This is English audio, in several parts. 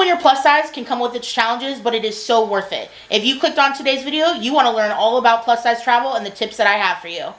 when you're plus size can come with its challenges, but it is so worth it. If you clicked on today's video, you want to learn all about plus size travel and the tips that I have for you.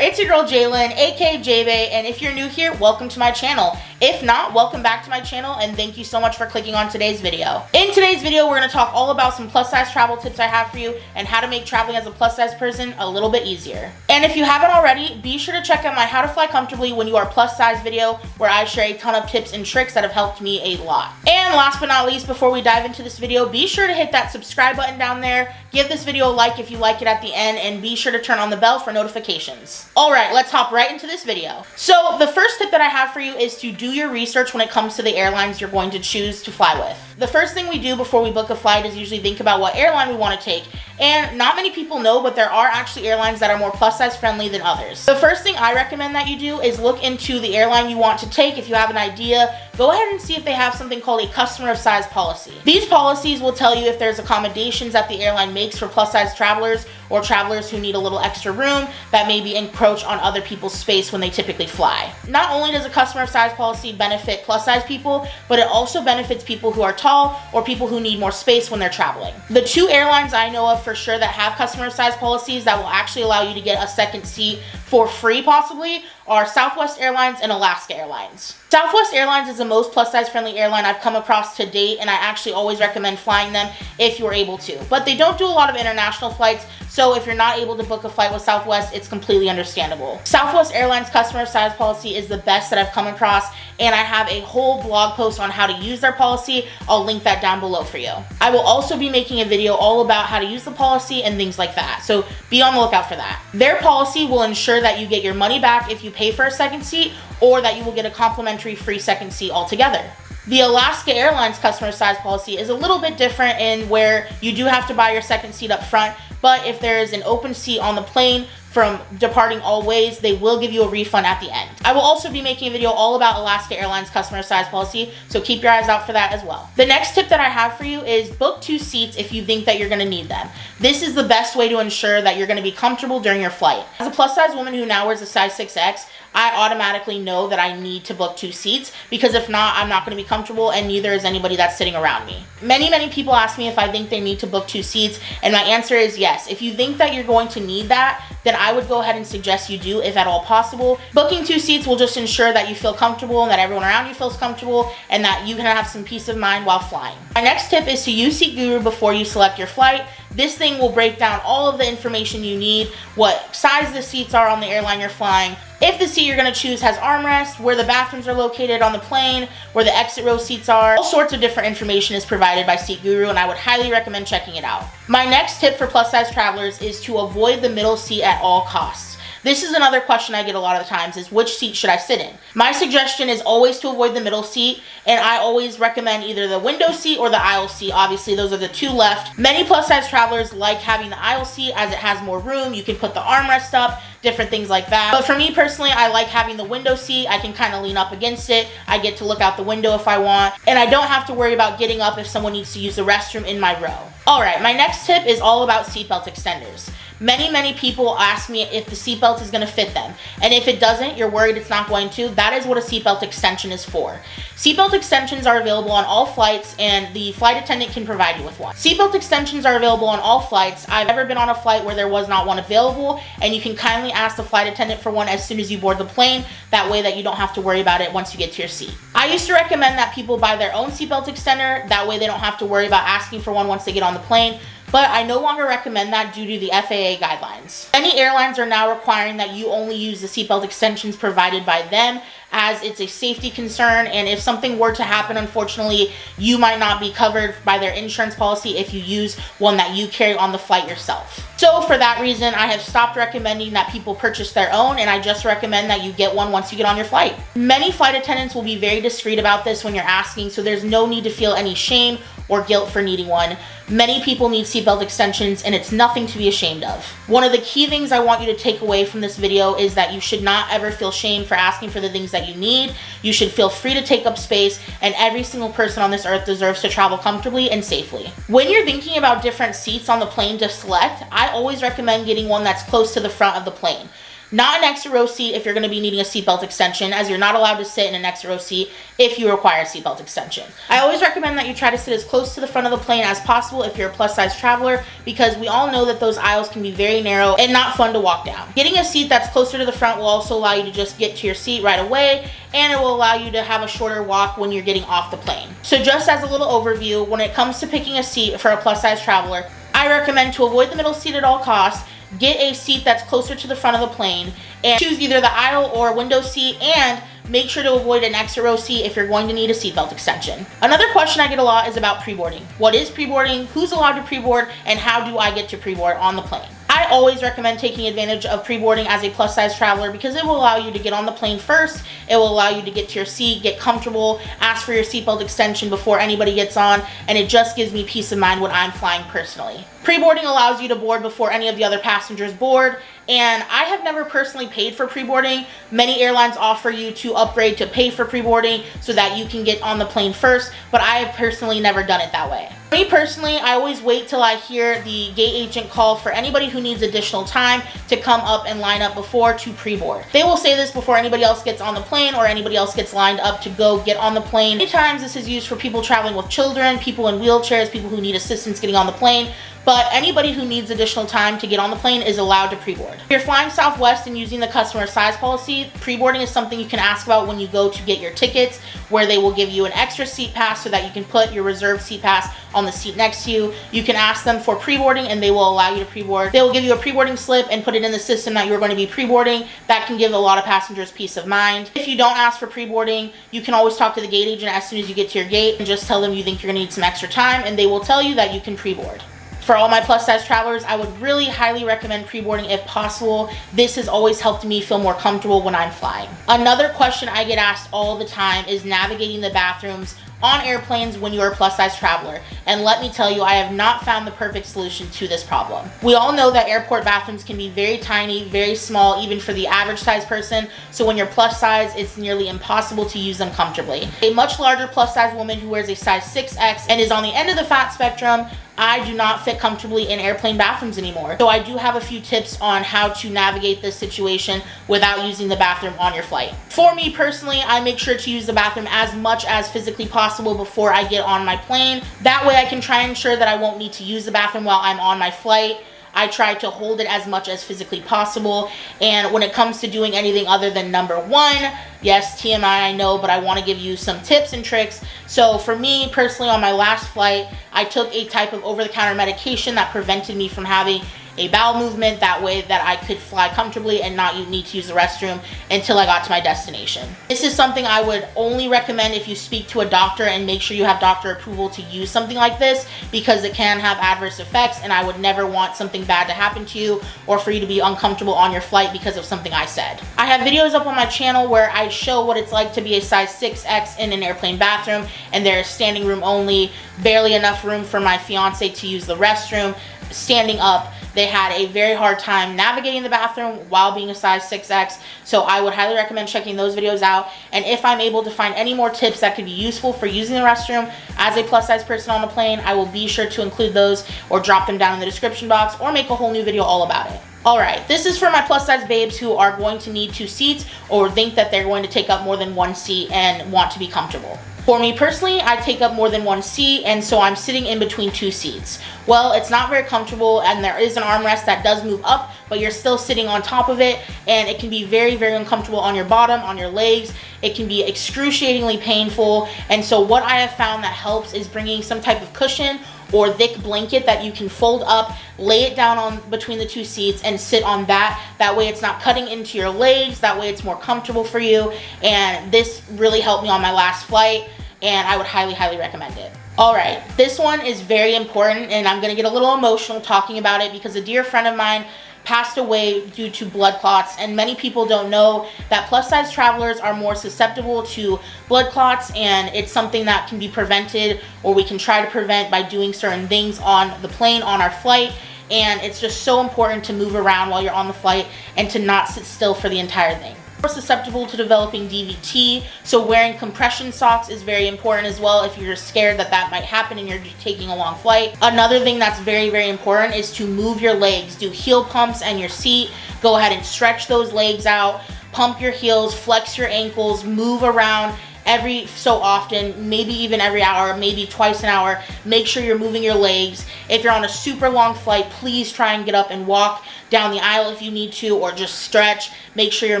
It's your girl Jalen, aka JBay, and if you're new here, welcome to my channel. If not, welcome back to my channel, and thank you so much for clicking on today's video. In today's video, we're going to talk all about some plus size travel tips I have for you and how to make traveling as a plus size person a little bit easier. And if you haven't already, be sure to check out my How to Fly Comfortably When You Are Plus Size video, where I share a ton of tips and tricks that have helped me a lot. And last but not least, before we dive into this video, be sure to hit that subscribe button down there, give this video a like if you like it at the end, and be sure to turn on the bell for notifications. Alright, let's hop right into this video. So the first tip that I have for you is to do your research when it comes to the airlines you're going to choose to fly with. The first thing we do before we book a flight is usually think about what airline we want to take. And not many people know, but there are actually airlines that are more plus size friendly than others. The first thing I recommend that you do is look into the airline you want to take. If you have an idea, go ahead and see if they have something called a customer of size policy. These policies will tell you if there's accommodations that the airline makes for plus size travelers or travelers who need a little extra room that maybe encroach on other people's space when they typically fly. Not only does a customer of size policy benefit plus size people, but it also benefits people who are tall or people who need more space when they're traveling. The two airlines I know of for sure that have customer of size policies that will actually allow you to get a second seat for free possibly are Southwest Airlines and Alaska Airlines. Southwest Airlines is the most plus size friendly airline I've come across to date, and I actually always recommend flying them if you're able to. But they don't do a lot of international flights, so if you're not able to book a flight with Southwest, it's completely understandable. Southwest Airlines customer of size policy is the best that I've come across, and I have a whole blog post on how to use their policy. I'll link that down below for you. I will also be making a video all about how to use the policy and things like that, so be on the lookout for that. Their policy will ensure that you get your money back if you pay for a second seat, or that you will get a complimentary free second seat altogether. The Alaska Airlines customer size policy is a little bit different in where you do have to buy your second seat up front, but if there is an open seat on the plane from departing all ways, they will give you a refund at the end. I will also be making a video all about Alaska Airlines customer size policy, so keep your eyes out for that as well. The next tip that I have for you is book 2 seats if you think that you're gonna need them. This is the best way to ensure that you're gonna be comfortable during your flight. As a plus size woman who now wears a size 6X, I automatically know that I need to book 2 seats, because if not, I'm not going to be comfortable, and neither is anybody that's sitting around me. Many people ask me if I think they need to book 2 seats, and my answer is yes. If you think that you're going to need that, then I would go ahead and suggest you do if at all possible. Booking 2 seats will just ensure that you feel comfortable and that everyone around you feels comfortable and that you can have some peace of mind while flying. My next tip is to use SeatGuru before you select your flight. This thing will break down all of the information you need, what size the seats are on the airline you're flying, if the seat you're going to choose has armrests, where the bathrooms are located on the plane, where the exit row seats are. All sorts of different information is provided by SeatGuru, and I would highly recommend checking it out. My next tip for plus size travelers is to avoid the middle seat at all costs. This is another question I get a lot of the times, is which seat should I sit in? My suggestion is always to avoid the middle seat, and I always recommend either the window seat or the aisle seat. Obviously, those are the two left. Many plus size travelers like having the aisle seat as it has more room. You can put the armrest up, different things like that. But for me personally, I like having the window seat. I can kind of lean up against it. I get to look out the window if I want, and I don't have to worry about getting up if someone needs to use the restroom in my row. Alright, my next tip is all about seatbelt extenders. Many people ask me if the seatbelt is going to fit them, and if it doesn't, you're worried it's not going to. That is what a seatbelt extension is for. Seatbelt extensions are available on all flights, and the flight attendant can provide you with one. Seatbelt extensions are available on all flights. I've never been on a flight where there was not one available, and you can kindly ask the flight attendant for one as soon as you board the plane. That way that you don't have to worry about it once you get to your seat. I used to recommend that people buy their own seatbelt extender. That way they don't have to worry about asking for one once they get on the plane. But I no longer recommend that due to the FAA guidelines. Many airlines are now requiring that you only use the seatbelt extensions provided by them, as it's a safety concern, and if something were to happen, unfortunately, you might not be covered by their insurance policy if you use one that you carry on the flight yourself. So for that reason, I have stopped recommending that people purchase their own, and I just recommend that you get one once you get on your flight. Many flight attendants will be very discreet about this when you're asking, so there's no need to feel any shame or guilt for needing one. Many people need seatbelt extensions, and it's nothing to be ashamed of. One of the key things I want you to take away from this video is that you should not ever feel shame for asking for the things that that you need. You should feel free to take up space, and every single person on this earth deserves to travel comfortably and safely. When you're thinking about different seats on the plane to select, I always recommend getting one that's close to the front of the plane. Not an extra row seat if you're going to be needing a seatbelt extension, as you're not allowed to sit in an extra row seat if you require a seatbelt extension. I always recommend that you try to sit as close to the front of the plane as possible if you're a plus size traveler, because we all know that those aisles can be very narrow and not fun to walk down. Getting a seat that's closer to the front will also allow you to just get to your seat right away, and it will allow you to have a shorter walk when you're getting off the plane. So just as a little overview, when it comes to picking a seat for a plus size traveler, I recommend to avoid the middle seat at all costs. Get a seat that's closer to the front of the plane and choose either the aisle or window seat, and make sure to avoid an extra row seat if you're going to need a seatbelt extension. Another question I get a lot is about preboarding. What is preboarding? Who's allowed to preboard? And how do I get to preboard on the plane? I always recommend taking advantage of preboarding as a plus size traveler because it will allow you to get on the plane first. It will allow you to get to your seat, get comfortable, ask for your seatbelt extension before anybody gets on, and it just gives me peace of mind when I'm flying personally. Preboarding allows you to board before any of the other passengers board, and I have never personally paid for preboarding. Many airlines offer you to upgrade to pay for preboarding so that you can get on the plane first, but I have personally never done it that way. For me personally, I always wait till I hear the gate agent call for anybody who needs additional time to come up and line up before to preboard. They will say this before anybody else gets on the plane or anybody else gets lined up to go get on the plane. Many times this is used for people traveling with children, people in wheelchairs, people who need assistance getting on the plane, but anybody who needs additional time to get on the plane is allowed to preboard. If you're flying Southwest and using the customer size policy, preboarding is something you can ask about when you go to get your tickets, where they will give you an extra seat pass so that you can put your reserved seat pass on the seat next to you. You can ask them for preboarding and they will allow you to preboard. They will give you a preboarding slip and put it in the system that you're going to be preboarding. That can give a lot of passengers peace of mind. If you don't ask for preboarding, you can always talk to the gate agent as soon as you get to your gate and just tell them you think you're going to need some extra time, and they will tell you that you can preboard. For all my plus size travelers, I would really highly recommend preboarding if possible. This has always helped me feel more comfortable when I'm flying. Another question I get asked all the time is navigating the bathrooms on airplanes when you're a plus size traveler. And let me tell you, I have not found the perfect solution to this problem. We all know that airport bathrooms can be very tiny, very small, even for the average size person. So when you're plus size, it's nearly impossible to use them comfortably. A much larger plus size woman who wears a size 6X and is on the end of the fat spectrum, I do not fit comfortably in airplane bathrooms anymore. So I do have a few tips on how to navigate this situation without using the bathroom on your flight. For me personally, I make sure to use the bathroom as much as physically possible before I get on my plane. That way I can try and ensure that I won't need to use the bathroom while I'm on my flight. I try to hold it as much as physically possible. And when it comes to doing anything other than number one, yes, TMI, I know, but I want to give you some tips and tricks. So for me personally, on my last flight, I took a type of over-the-counter medication that prevented me from having a bowel movement, that way that I could fly comfortably and not need to use the restroom until I got to my destination. This is something I would only recommend if you speak to a doctor and make sure you have doctor approval to use something like this, because it can have adverse effects and I would never want something bad to happen to you or for you to be uncomfortable on your flight because of something I said. I have videos up on my channel where I show what it's like to be a size 6X in an airplane bathroom, and there is standing room only, barely enough room for my fiance to use the restroom, standing up. They had a very hard time navigating the bathroom while being a size 6X, so I would highly recommend checking those videos out. And if I'm able to find any more tips that could be useful for using the restroom as a plus size person on the plane, I will be sure to include those or drop them down in the description box or make a whole new video all about it. Alright, this is for my plus size babes who are going to need 2 seats or think that they're going to take up more than 1 seat and want to be comfortable. For me personally, I take up more than 1 seat, and so I'm sitting in between 2 seats. Well, it's not very comfortable, and there is an armrest that does move up, but you're still sitting on top of it, and it can be very, very uncomfortable on your bottom, on your legs. It can be excruciatingly painful, and so what I have found that helps is bringing some type of cushion or thick blanket that you can fold up, lay it down on between the 2 seats and sit on that. That way it's not cutting into your legs, that way it's more comfortable for you, and this really helped me on my last flight, and I would highly, highly recommend it. Alright, this one is very important, and I'm going to get a little emotional talking about it because a dear friend of mine passed away due to blood clots, and many people don't know that plus size travelers are more susceptible to blood clots, and it's something that can be prevented, or we can try to prevent by doing certain things on the plane, on our flight. And it's just so important to move around while you're on the flight and to not sit still for the entire thing. We're susceptible to developing DVT, so wearing compression socks is very important as well if you're scared that that might happen and you're taking a long flight. Another thing that's very, very important is to move your legs. Do heel pumps and your seat. Go ahead and stretch those legs out, pump your heels, flex your ankles, move around every so often, maybe even every hour, maybe twice an hour. Make sure you're moving your legs. If you're on a super long flight, please try and get up and walk down the aisle if you need to, or just stretch. Make sure you're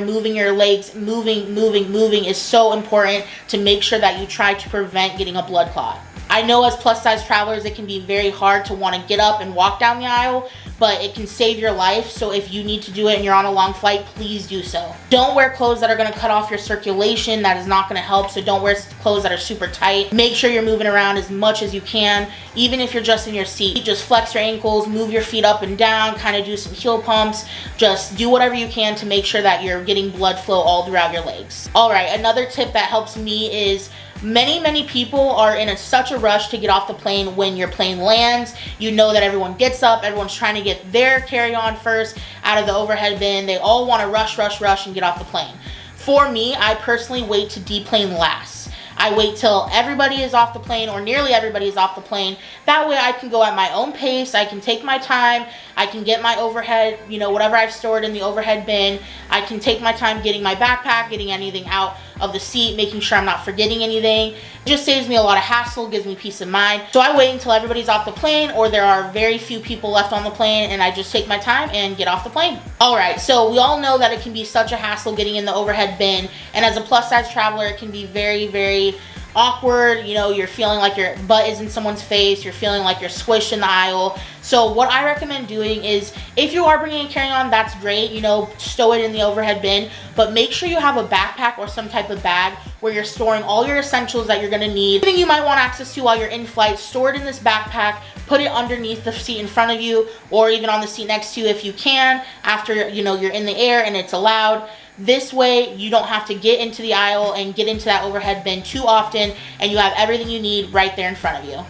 moving your legs. Moving is so important to make sure that you try to prevent getting a blood clot. I know as plus size travelers, it can be very hard to want to get up and walk down the aisle, but it can save your life. So if you need to do it and you're on a long flight, please do so. Don't wear clothes that are going to cut off your circulation. That is not going to help. So don't wear clothes that are super tight. Make sure you're moving around as much as you can, even if you're just in your seat. Just flex your ankles, move your feet up and down, kind of do some heel pumps. Just do whatever you can to make sure that you're getting blood flow all throughout your legs. All right, another tip that helps me is many people are in such a rush to get off the plane when your plane lands. You know that everyone gets up, everyone's trying to get their carry-on first out of the overhead bin. They all want to rush and get off the plane. For me, I personally wait to deplane last. I wait till everybody is off the plane, or nearly everybody is off the plane. That way I can go at my own pace. I can take my time. I can get my overhead, whatever I've stored in the overhead bin. I can take my time getting my backpack, getting anything out of the seat, making sure I'm not forgetting anything. It just saves me a lot of hassle, gives me peace of mind. So I wait until everybody's off the plane, or there are very few people left on the plane, and I just take my time and get off the plane. All right, so we all know that it can be such a hassle getting in the overhead bin, and as a plus size traveler, it can be very awkward. You're feeling like your butt is in someone's face. You're feeling like you're squished in the aisle. So what I recommend doing is, if you are bringing a carry-on, that's great. Stow it in the overhead bin, but make sure you have a backpack or some type of bag where you're storing all your essentials that you're going to need. Anything you might want access to while you're in flight, store it in this backpack. Put it underneath the seat in front of you, or even on the seat next to you if you can, after you're in the air and it's allowed. This way you don't have to get into the aisle and get into that overhead bin too often, and you have everything you need right there in front of you.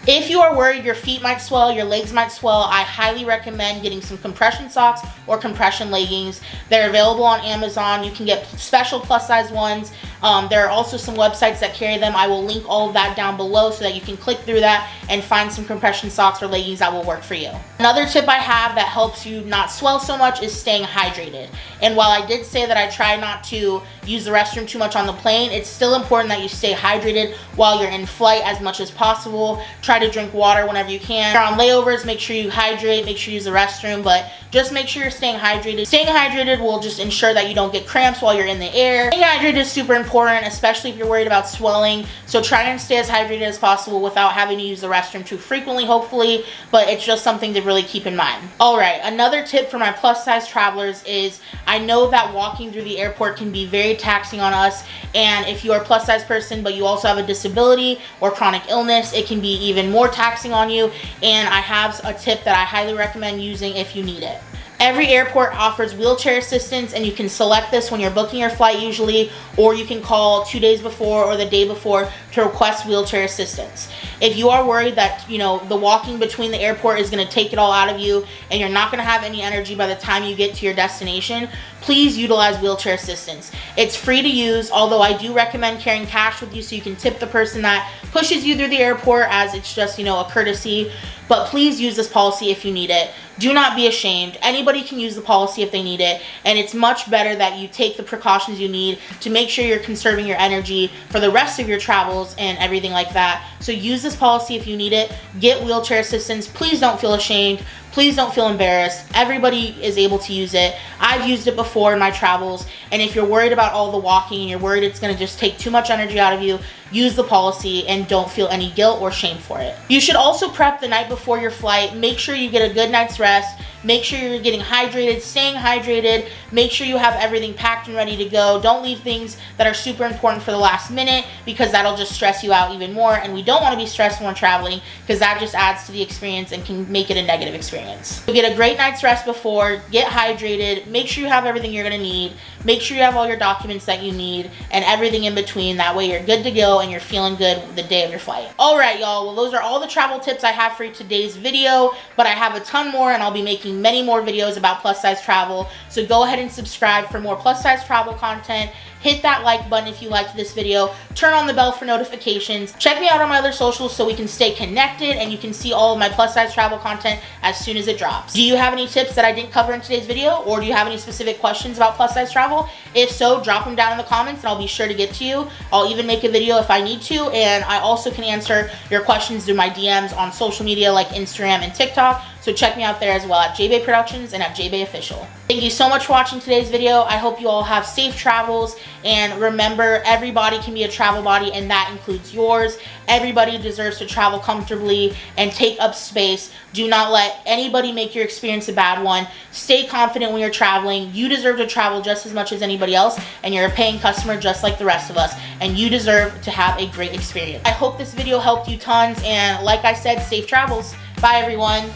If you are worried your feet might swell, your legs might swell, I highly recommend getting some compression socks or compression leggings. They're available on Amazon. You can get special plus size ones. There are also some websites that carry them. I will link all of that down below so that you can click through that and find some compression socks or leggings that will work for you. Another tip I have that helps you not swell so much is staying hydrated. And while I did say that I try not to use the restroom too much on the plane, it's still important that you stay hydrated while you're in flight as much as possible. Try to drink water whenever you can. If you're on layovers, make sure you hydrate, make sure you use the restroom, but just make sure you're staying hydrated. Staying hydrated will just ensure that you don't get cramps while you're in the air. Staying hydrated is super important, especially if you're worried about swelling. So try and stay as hydrated as possible without having to use the restroom too frequently, hopefully, but it's just something to really keep in mind. All right, another tip for my plus size travelers is, I know that walking through the airport can be very taxing on us, and if you are a plus size person but you also have a disability or chronic illness, it can be even more taxing on you, and I have a tip that I highly recommend using if you need it. Every airport offers wheelchair assistance, and you can select this when you're booking your flight usually, or you can call 2 days before or the day before to request wheelchair assistance. If you are worried that, the walking between the airport is going to take it all out of you and you're not going to have any energy by the time you get to your destination, please utilize wheelchair assistance. It's free to use, although I do recommend carrying cash with you so you can tip the person that pushes you through the airport, as it's just, a courtesy. But please use this policy if you need it. Do not be ashamed. Anybody can use the policy if they need it, and it's much better that you take the precautions you need to make sure you're conserving your energy for the rest of your travels and everything like that. So use this policy if you need it. Get wheelchair assistance. Please don't feel ashamed. Please don't feel embarrassed. Everybody is able to use it. I've used it before in my travels, and if you're worried about all the walking and you're worried it's going to just take too much energy out of you, use the policy and don't feel any guilt or shame for it. You should also prep the night before your flight. Make sure you get a good night's rest. Make sure you're getting hydrated, staying hydrated. Make sure you have everything packed and ready to go. Don't leave things that are super important for the last minute, because that'll just stress you out even more, and we don't want to be stressed when we're traveling, because that just adds to the experience and can make it a negative experience. So get a great night's rest before, get hydrated, make sure you have everything you're going to need, make sure you have all your documents that you need and everything in between. That way you're good to go and you're feeling good the day of your flight. All right, y'all. Well, those are all the travel tips I have for you today's video, but I have a ton more, and I'll be making making many more videos about plus size travel. So go ahead and subscribe for more plus size travel content. Hit that like button if you liked this video. Turn on the bell for notifications. Check me out on my other socials so we can stay connected and you can see all of my plus size travel content as soon as it drops. Do you have any tips that I didn't cover in today's video, or do you have any specific questions about plus size travel? If so, drop them down in the comments and I'll be sure to get to you. I'll even make a video if I need to, and I also can answer your questions through my DMs on social media like Instagram and TikTok. So check me out there as well at JBay Productions and at JBay Official. Thank you so much for watching today's video. I hope you all have safe travels, and remember, everybody can be a travel body, and that includes yours. Everybody deserves to travel comfortably and take up space. Do not let anybody make your experience a bad one. Stay confident when you're traveling. You deserve to travel just as much as anybody else, and you're a paying customer just like the rest of us, and you deserve to have a great experience. I hope this video helped you tons, and like I said, safe travels. Bye everyone.